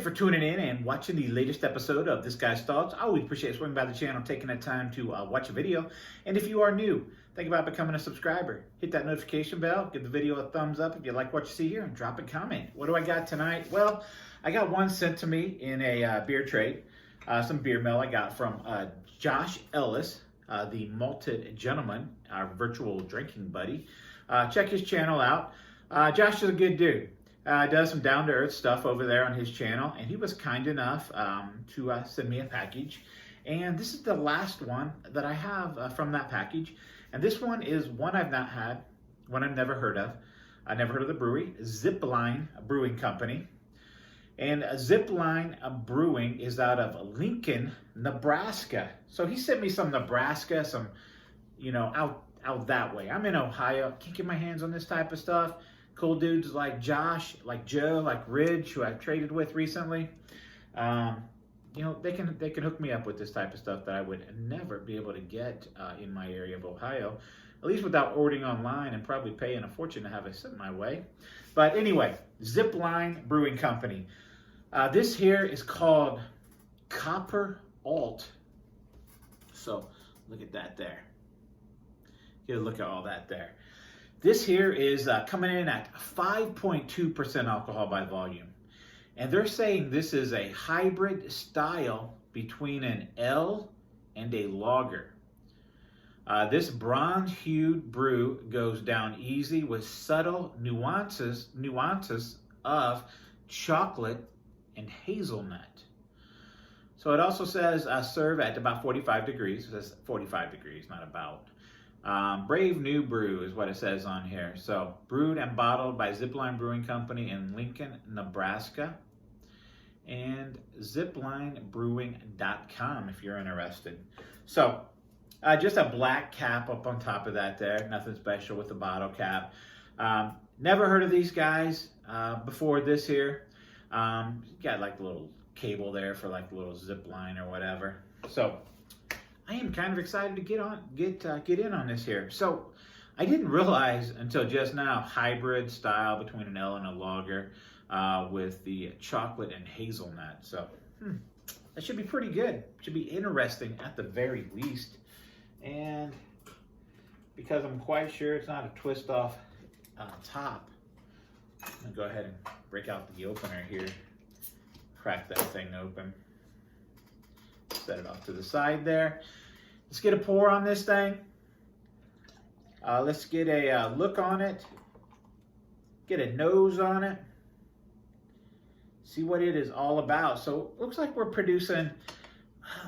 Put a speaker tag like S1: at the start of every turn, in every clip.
S1: for tuning in and watching the latest episode of This Guy's Thoughts. I always appreciate swinging by the channel, taking that time to watch a video. And if you are new, think about becoming a subscriber. Hit that notification bell, give the video a thumbs up if you like what you see here, and drop a comment. What do I got tonight? Well, I got one sent to me in a beer trade, some beer mail I got from Josh Ellis, the Malted Gentleman, our virtual drinking buddy. Check his channel out. Josh is a good dude. Does some down-to-earth stuff over there on his channel, and he was kind enough to send me a package. And this is the last one that I have from that package. And this one is one I've not had, one I've never heard of. I never heard of the brewery, Line Brewing Company. And Line Brewing is out of Lincoln, Nebraska. So he sent me some Nebraska, some, out that way. I'm in Ohio, can't get my hands on this type of stuff. Cool dudes like Josh, like Joe, like Ridge, who I've traded with recently. They can hook me up with this type of stuff that I would never be able to get in my area of Ohio, at least without ordering online and probably paying a fortune to have it sent my way. But anyway, Line Brewing Company. This here is called Copper Alt. So look at that there. Get a look at all that there. This here is coming in at 5.2% alcohol by volume. And they're saying this is a hybrid style between an ale and a lager. This bronze-hued brew goes down easy with subtle nuances of chocolate and hazelnut. So it also says serve at about 45 degrees. It says 45 degrees, not about. Brave New Brew is what it says on here. So brewed and bottled by Line Brewing Company in Lincoln, Nebraska. And ziplinebrewing.com if you're interested. So just a black cap up on top of that there. Nothing special with the bottle cap. Never heard of these guys before this here. Got like a little cable there for like a little zip line or whatever. So I am kind of excited to get in on this here. So I didn't realize until just now hybrid style between an ale and a lager with the chocolate and hazelnut. So that should be pretty good. Should be interesting at the very least. And because I'm quite sure it's not a twist off top, I'm gonna go ahead and break out the opener here. Crack that thing open. Set it off to the side there. Let's get a pour on this thing. Let's get a look on it. Get a nose on it. See what it is all about. So it looks like we're producing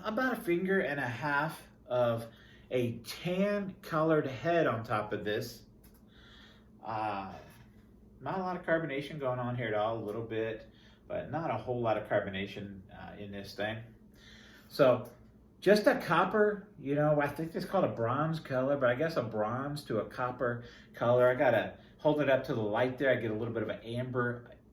S1: about a finger and a half of a tan colored head on top of this. Not a lot of carbonation going on here at all, a little bit, but not a whole lot of carbonation in this thing. So just a copper, I think it's called a bronze color, but I guess a bronze to a copper color. I gotta hold it up to the light there. I get a little bit of an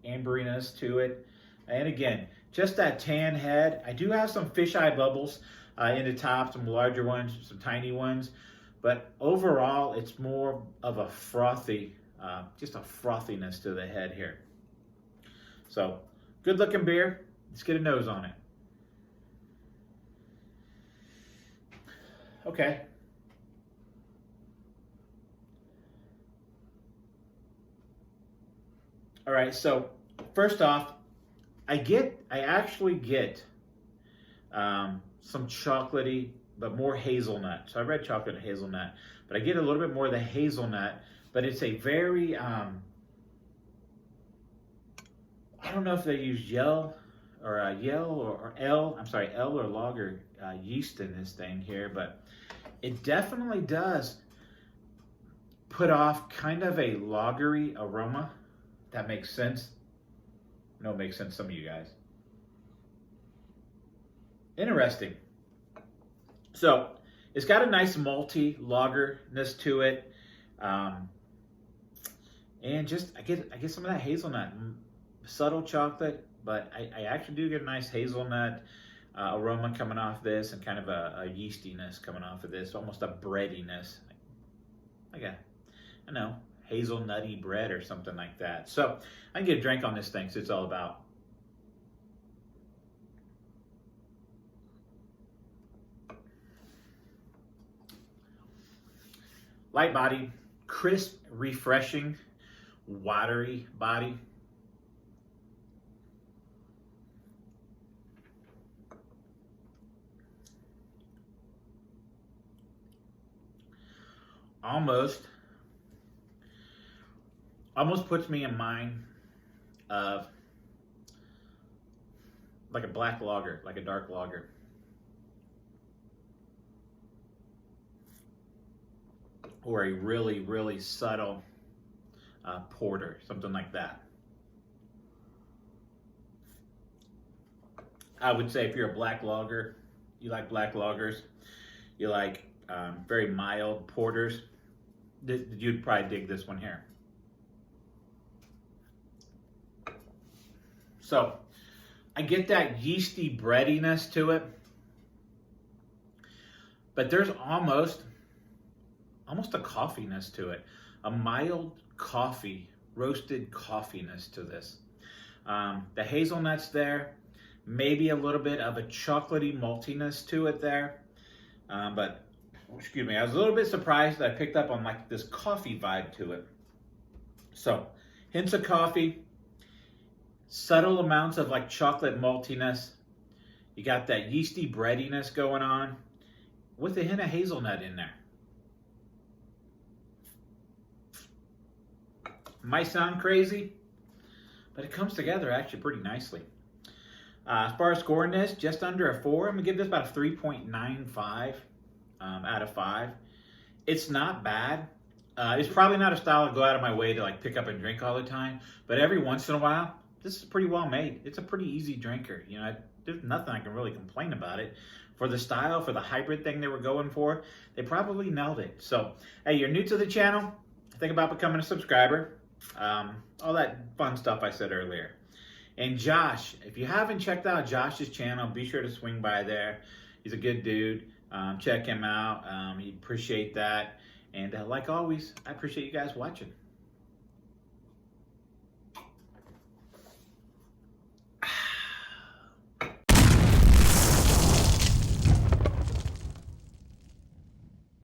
S1: amberiness to it. And again, just that tan head. I do have some fisheye bubbles in the top, some larger ones, some tiny ones, but overall it's more of a frothy, just a frothiness to the head here. So good looking beer. Let's get a nose on it. Okay. All right, so first off, I actually get some chocolatey, but more hazelnut. So I read chocolate and hazelnut, but I get a little bit more of the hazelnut, but it's a very, I don't know if they use L or lager yeast in this thing here, but it definitely does put off kind of a lagery aroma. If that makes sense. No, it makes sense to some of you guys. Interesting. So it's got a nice malty lagerness to it, and just I get some of that hazelnut, subtle chocolate, but I actually do get a nice hazelnut aroma coming off this, and kind of a yeastiness coming off of this, almost a breadiness. Like I know, hazelnutty bread or something like that. So I can get a drink on this thing, so it's all about. Light body, crisp, refreshing, watery body. Almost puts me in mind of like a black lager, like a dark lager. Or a really, really subtle porter, something like that. I would say if you're a black lager, you like black lagers, you like very mild porters, you'd probably dig this one here. So I get that yeasty breadiness to it, but there's almost a coffeeness to it, a mild coffee, roasted coffeeness to this. The hazelnuts there, maybe a little bit of a chocolatey maltiness to it there, but excuse me, I was a little bit surprised that I picked up on like this coffee vibe to it. So hints of coffee, subtle amounts of like chocolate maltiness. You got that yeasty breadiness going on with a hint of hazelnut in there. Might sound crazy, but it comes together actually pretty nicely. As far as scoring this, just under a 4. I'm gonna give this about a 3.95 out of 5. It's not bad. It's probably not a style I go out of my way to like pick up and drink all the time, but every once in a while, this is pretty well made. It's a pretty easy drinker. You know, there's nothing I can really complain about it. For the style, for the hybrid thing they were going for, they probably nailed it. So, hey, you're new to the channel, think about becoming a subscriber. All that fun stuff I said earlier. And Josh, if you haven't checked out Josh's channel, be sure to swing by there. He's a good dude. Check him out. He'd appreciate that. And like always, I appreciate you guys watching.